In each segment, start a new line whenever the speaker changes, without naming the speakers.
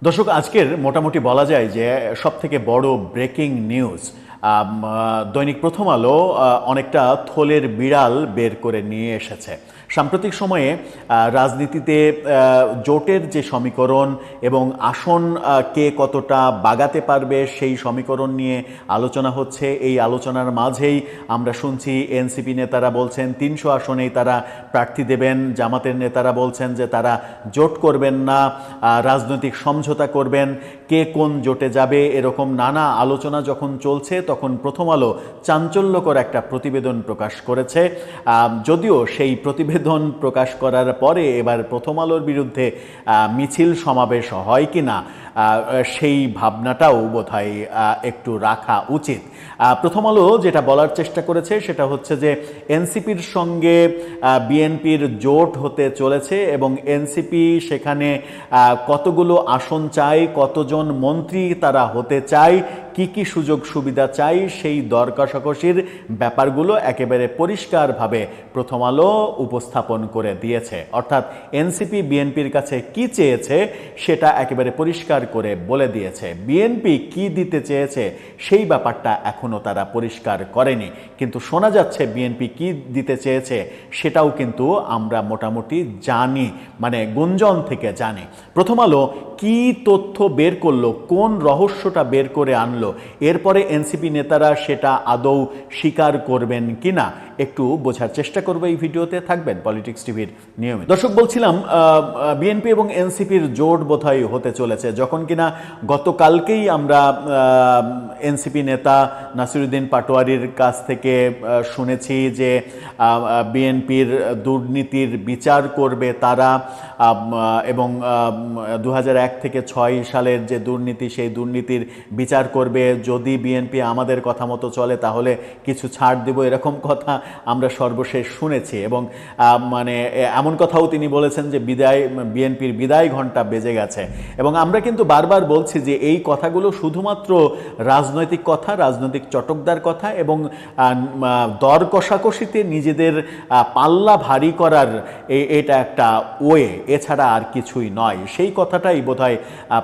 দর্শক, আজকের মোটামুটি বলা যায় যে সবথেকে বড় ব্রেকিং নিউজ দৈনিক প্রথম আলো অনেকটা থলের বিড়াল বের করে নিয়ে এসেছে। সাম্প্রতিক সময়ে রাজনীতিতে জোটের যে সমীকরণ এবং আসন কে কতটা বাগাতে পারবে সেই সমীকরণ নিয়ে আলোচনা হচ্ছে। এই আলোচনার মাঝেই আমরা শুনছি এনসিপি নেতারা বলছেন ৩০০ আসনেই তারা প্রার্থী দেবেন, জামাতের নেতারা বলছেন যে তারা জোট করবেন না, রাজনৈতিক সমঝোতা করবেন, কে কোন জোটে যাবে, এরকম নানা আলোচনা যখন চলছে তখন প্রথম আলো চাঞ্চল্যকর একটা প্রতিবেদন প্রকাশ করেছে। যদিও সেই প্রতিবেদন প্রকাশ করার পরে এবার প্রথম আলোর বিরুদ্ধে মিছিল সমাবেশ হয় কিনা সেই ভাবনাটাও বোধহয় একটু রাখা উচিত। প্রথম আলো যেটা বলার চেষ্টা করেছে সেটা হচ্ছে যে এনসিপির সঙ্গে বিএনপির জোট হতে চলেছে এবং এনসিপি সেখানে কতগুলো আসন চায়, কতজন মন্ত্রী তারা হতে চায়, কি কি সুযোগ সুবিধা চাই, সেই দর কষাকষির ব্যাপারগুলো একেবারে পরিষ্কারভাবে প্রথম আলো উপস্থাপন করে দিয়েছে। অর্থাৎ এনসিপি বিএনপির কাছে কি চেয়েছে সেটা একেবারে পরিষ্কার করে বলে দিয়েছে। বিএনপি কি দিতে চেয়েছে সেই ব্যাপারটা এখনো তারা পরিষ্কার করেনি, কিন্তু শোনা যাচ্ছে বিএনপি কি দিতে চেয়েছে সেটাও কিন্তু আমরা মোটামুটি জানি, মানে গুঞ্জন থেকে জানি। প্রথম আলো কি তথ্য বের করলো, কোন রহস্যটা বের করে আনলো, এরপরে এনসিপি নেতারা সেটা আদৌ স্বীকার করবেন কিনা একটু বোঝার চেষ্টা করবো। এই ভিডিওতে থাকবেন পলিটিক্স টিভির নিয়মিত দর্শক। বলছিলাম বিএনপি এবং এনসিপির জোট বোধহয় হতে চলেছে, যখন কিনা গতকালকেই আমরা এনসিপি নেতা নাসিরুদ্দিন পাটোয়ারির কাছ থেকে শুনেছি যে বিএনপির দুর্নীতির বিচার করবে তারা, এবং 2001 থেকে 6 সালের যে দুর্নীতি সেই দুর্নীতির বিচার করবে, যদি বিএনপি আমাদের কথা মতো চলে তাহলে কিছু ছাড় দেব, এরকম কথা আমরা সর্বশেষ শুনেছি। এবং মানে এমন কথাও তিনি বলেছেন যে বিএনপির বিদায় ঘণ্টা বেজে গেছে। এবং আমরা কিন্তু বারবার বলছি যে এই কথাগুলো শুধুমাত্র রাজনৈতিক কথা, রাজনৈতিক চটকদার কথা এবং দর কষাকষিতে নিজেদের পাল্লা ভারী করার এটা একটা ওয়ে, এছাড়া আর কিছুই নয়। সেই কথাটাই বোধহয়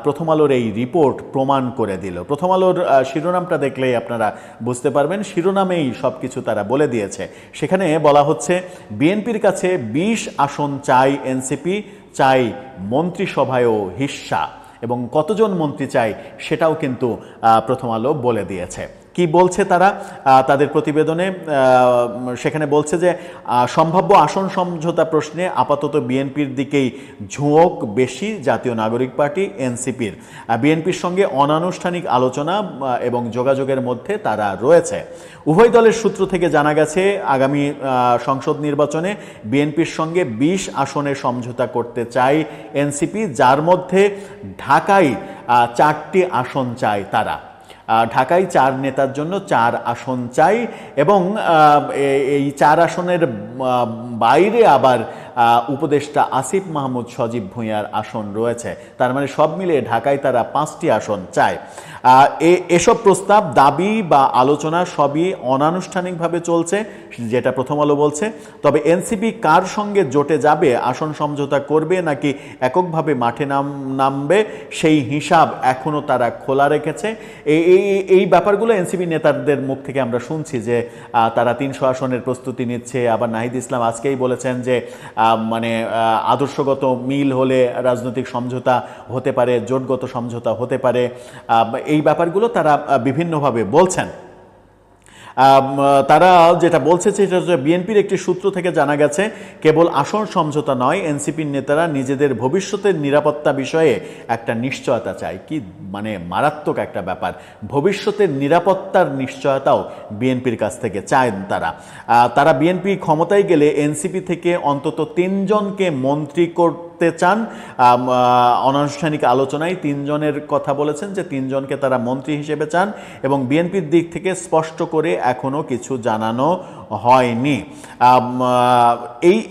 প্রথম আলোর এই রিপোর্ট প্রমাণ করে দিল। প্রথম আলোর শিরোনামটা দেখলেই আপনারা বুঝতে পারবেন, শিরোনামেই সব কিছু তারা বলে দিয়েছে। সেখানে বলা হচ্ছে বিএনপির কাছে 20 আসন চাই এনসিপি, চাই মন্ত্রিসভায়ও হিস্সা, এবং কতজন মন্ত্রী চাই সেটাও কিন্তু প্রথম আলো বলে দিয়েছে। কি বলছে তারা তাদের প্রতিবেদনে? সেখানে বলছে যে সম্ভাব্য আসন সমঝোতা প্রশ্নে আপাতত বিএনপির দিকেই ঝোঁক বেশি জাতীয় নাগরিক পার্টি এনসিপির। বিএনপির সঙ্গে অনানুষ্ঠানিক আলোচনা এবং যোগাযোগের মধ্যে তারা রয়েছে। উভয় দলের সূত্র থেকে জানা গেছে আগামী সংসদ নির্বাচনে বিএনপির সঙ্গে 20 আসনে সমঝোতা করতে চায় এনসিপি, যার মধ্যে ঢাকায় 4টি আসন চায় তারা। ঢাকায় 4 নেতার জন্য 4 আসন চাই, এবং এই 4 আসনের বাইরে আবার উপদেষ্টা আসিফ মাহমুদ সজীব ভুঁইয়ার আসন রয়েছে। তার মানে সব মিলিয়ে ঢাকায় তারা 5টি আসন চায়। এসব প্রস্তাব, দাবি বা আলোচনা সবই অনানুষ্ঠানিকভাবে চলছে, যেটা প্রথম আলো বলছে। তবে এনসিপি কার সঙ্গে জোটে যাবে, আসন সমঝোতা করবে নাকি এককভাবে মাঠে নামবে, সেই হিসাব এখনও তারা খোলা রেখেছে। এই ব্যাপারগুলো এনসিপি নেতাদের মুখ থেকে আমরা শুনছি যে তারা 300 আসনের প্রস্তুতি নিচ্ছে। আবার নাহিদ ইসলাম আজকেই বলেছেন যে মানে আদর্শগত মিল হলে রাজনৈতিক সমঝোতা হতে পারে, জোটগত সমঝোতা হতে পারে। এই ব্যাপারগুলো তারা বিভিন্নভাবে বলছেন। তারা যেটা বলছে সেটা হচ্ছে বিএনপির একটি সূত্র থেকে জানা গেছে কেবল আসন সমঝোতা নয়, এনসিপির নেতারা নিজেদের ভবিষ্যতের নিরাপত্তা বিষয়ে একটা নিশ্চয়তা চায়। কি মানে মারাত্মক একটা ব্যাপার, ভবিষ্যতের নিরাপত্তার নিশ্চয়তাও বিএনপির কাছ থেকে চায় তারা বিএনপি ক্ষমতায় গেলে এনসিপি থেকে অন্তত 3 জনকে মন্ত্রী করতে চান। অনানুষ্ঠানিক আলোচনায় 3 জনের কথা বলেছেন যে 3 জনকে তারা মন্ত্রী হিসেবে চান, এবং বিএনপির দিক থেকে স্পষ্ট করে এখনো কিছু জানানো হয়নি।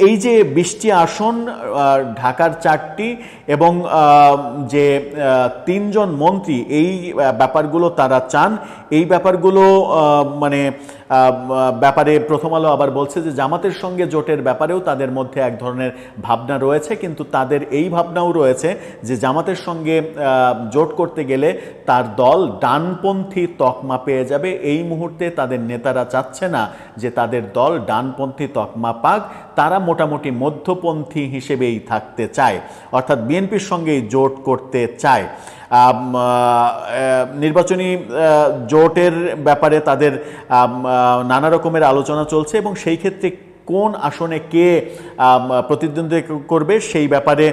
এই যে 20টি আসন, ঢাকার 4টি এবং যে 3 জন মন্ত্রী, এই ব্যাপারগুলো তারা চান। এই ব্যাপারগুলো মানে ব্যাপারে প্রথম আলো আবার বলছে যে জামাতের সঙ্গে জোটের ব্যাপারেও তাদের মধ্যে এক ধরনের ভাবনা রয়েছে, কিন্তু তাদের এই ভাবনাও রয়েছে যে জামাতের সঙ্গে জোট করতে গেলে তার দল ডানপন্থী তকমা পেয়ে যাবে। এই মুহূর্তে তাদের নেতারা চাচ্ছে না যে তাদের দল ডানপন্থী তকমা পাক, তারা মোটামুটি মধ্যপন্থী হিসেবেই থাকতে চায়, অর্থাৎ বিএনপির সঙ্গেই জোট করতে চায়। নির্বাচনী জোটের ব্যাপারে তাদের নানা রকমের আলোচনা চলছে এবং সেই ক্ষেত্রে কোন আসনে কে প্রতিদ্বন্দ্বিতা করবে সেই ব্যাপারে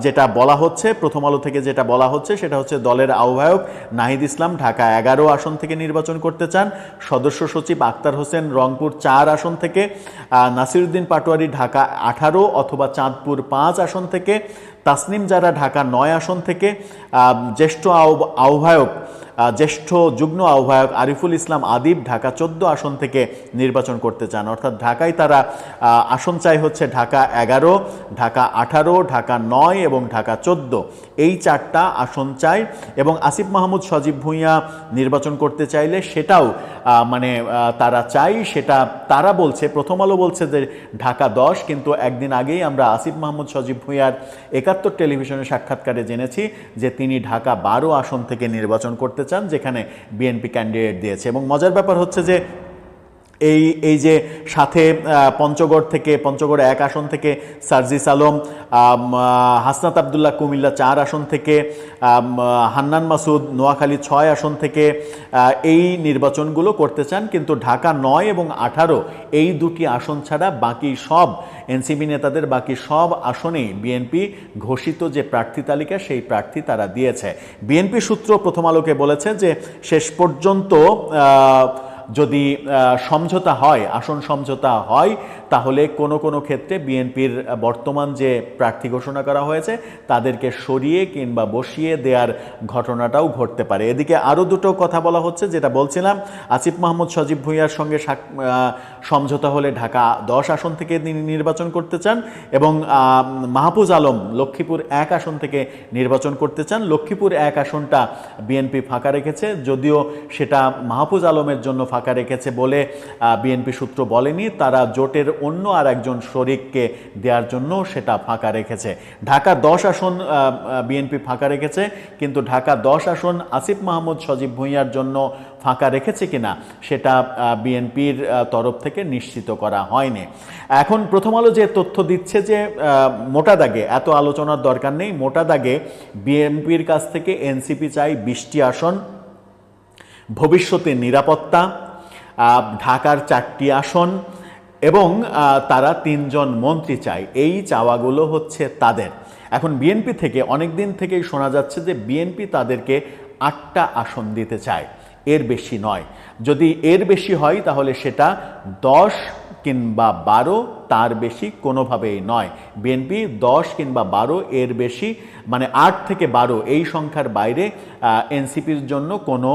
যেটা বলা হচ্ছে, প্রথম আলো থেকে যেটা বলা হচ্ছে সেটা হচ্ছে দলের আহ্বায়ক নাহিদ ইসলাম ঢাকা 11 আসন থেকে নির্বাচন করতে চান, সদস্য সচিব আক্তার হোসেন রংপুর 4 আসন থেকে, নাসিরউদ্দিন পাটোয়ারি ঢাকা 18 অথবা চাঁদপুর 5 আসন থেকে, তাসনিম জারা ঢাকা 9 আসন থেকে, জ্যেষ্ঠ যুগ্ম আহ্বায়ক আরিফুল ইসলাম আদিব ঢাকা 14 আসন থেকে নির্বাচন করতে চান। অর্থাৎ ঢাকায় তারা আসন চাই হচ্ছে ঢাকা 11, ঢাকা 18, ঢাকা 9 এবং ঢাকা 14, এই 4টা আসন চাই। এবং আসিফ মাহমুদ সজীব ভুঁইয়া নির্বাচন করতে চাইলে সেটাও মানে তারা চাই, সেটা তারা বলছে, প্রথম আলো বলছে যে ঢাকা 10, কিন্তু একদিন আগেই আমরা আসিফ মাহমুদ সজীব ভুঁইয়ার 71 টেলিভিশনের সাক্ষাৎকারে জেনেছি যে তিনি ঢাকা 12 আসন থেকে নির্বাচন করতে চান, যেখানে বিএনপি ক্যান্ডিডেট দিয়েছে। এবং মজার ব্যাপার হচ্ছে যে এই যে সাথে পঞ্চগড় 1 আসন থেকে সার্জিস আলম, হাসনাত আবদুল্লাহ কুমিল্লা 4 আসন থেকে, হান্নান মাসুদ নোয়াখালী 6 আসন থেকে এই নির্বাচনগুলো করতে চান, কিন্তু ঢাকা 9 এবং 18 এই দুটি আসন ছাড়া বাকি সব এনসিপি নেতাদের বাকি সব আসনেই বিএনপি ঘোষিত যে প্রার্থী তালিকা সেই প্রার্থী তারা দিয়েছে। বিএনপি সূত্র প্রথম আলোকে বলেছে যে শেষ পর্যন্ত যদি সমঝোতা হয়, আসন সমঝোতা হয়, তাহলে কোনো ক্ষেত্রে বিএনপির বর্তমান যে প্রার্থী ঘোষণা করা হয়েছে তাদেরকে সরিয়ে কিংবা বসিয়ে দেওয়ার ঘটনাটাও ঘটতে পারে। এদিকে আরও দুটো কথা বলা হচ্ছে, যেটা বলছিলাম, আসিফ মাহমুদ সজীব ভুঁইয়ার সঙ্গে সমঝোতা হলে ঢাকা 10 আসন থেকে তিনি নির্বাচন করতে চান এবং মাহফুজ আলম লক্ষ্মীপুর 1 আসন থেকে নির্বাচন করতে চান। লক্ষ্মীপুর 1 আসনটা বিএনপি ফাঁকা রেখেছে, যদিও সেটা মাহফুজ আলমের জন্য ফাঁকা রেখেছে বলে বিএনপি সূত্র বলেনি, তারা জোটের অন্য আর একজন শরিককে দেওয়ার জন্য সেটা ফাঁকা রেখেছে। ঢাকা 10 আসন বিএনপি ফাঁকা রেখেছে, কিন্তু ঢাকা 10 আসন আসিফ মাহমুদ সজীব ভুঁইয়ার জন্য ফাঁকা রেখেছে কিনা সেটা বিএনপির তরফ থেকে নিশ্চিত করা হয়নি। এখন প্রথম আলো যে তথ্য দিচ্ছে যে মোটা দাগে, এত আলোচনার দরকার নেই, মোটা দাগে বিএনপির কাছ থেকে এনসিপি চাই 20টি আসন, ভবিষ্যতে নিরাপত্তা, ঢাকার 4টি আসন এবং তারা 3 জন মন্ত্রী চায়। এই চাওয়াগুলো হচ্ছে তাদের। এখন বিএনপি থেকে অনেক দিন থেকেই শোনা যাচ্ছে যে বিএনপি তাদেরকে 8টা আসন দিতে চায়, এর বেশি নয়। যদি এর বেশি হয় তাহলে সেটা 10 কিংবা 12, তার বেশি কোনোভাবেই নয়। বিএনপি 10 কিংবা 12 এর বেশি, মানে 8 থেকে 12 এই সংখ্যার বাইরে এনসিপির জন্য কোনো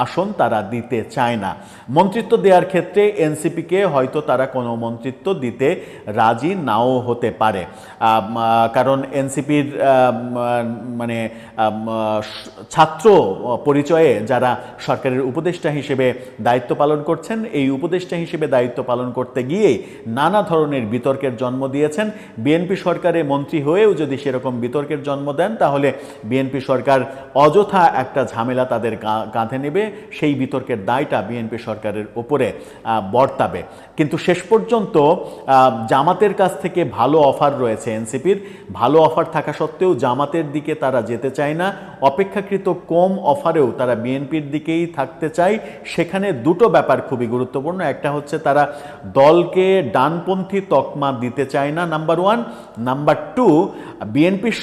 আসন তারা দিতে চায় না। মন্ত্রিত্ব দেওয়ার ক্ষেত্রে এনসিপিকে হয়তো তারা কোনো মন্ত্রিত্ব দিতে রাজি নাও হতে পারে, কারণ এনসিপির মানে ছাত্র পরিচয়ে যারা সরকারের উপদেষ্টা হিসেবে দায়িত্ব পালন করছেন, এই উপদেষ্টা হিসেবে দায়িত্ব পালন করতে গিয়ে নানা ধরনের বিতর্কের জন্ম দিয়েছেন। বিএনপি সরকারে মন্ত্রী হয়েও যদি সেরকম বিতর্কের জন্ম দেন তাহলে বিএনপি সরকার অযথা একটা ঝামেলা তাদের কাঁধে নেবে, সেই বিতর্কের দায়টা বিএনপি সরকারের উপরে বর্তাবে। কিন্তু শেষ পর্যন্ত জামাতের কাছ থেকে ভালো অফার রয়েছে এনসিপির, ভালো অফার থাকা সত্ত্বেও জামাতের দিকে তারা যেতে চায় না, অপেক্ষাকৃত কম অফারেও তারা বিএনপির দিকেই থাকতে চায়। সেখানে দুটো ব্যাপার খুবই গুরুত্বপূর্ণ, একটা হচ্ছে তারা দলকে ডানপন্থী তকমা দিতে চায় না, নাম্বার 1, নাম্বার 2, বিএনপির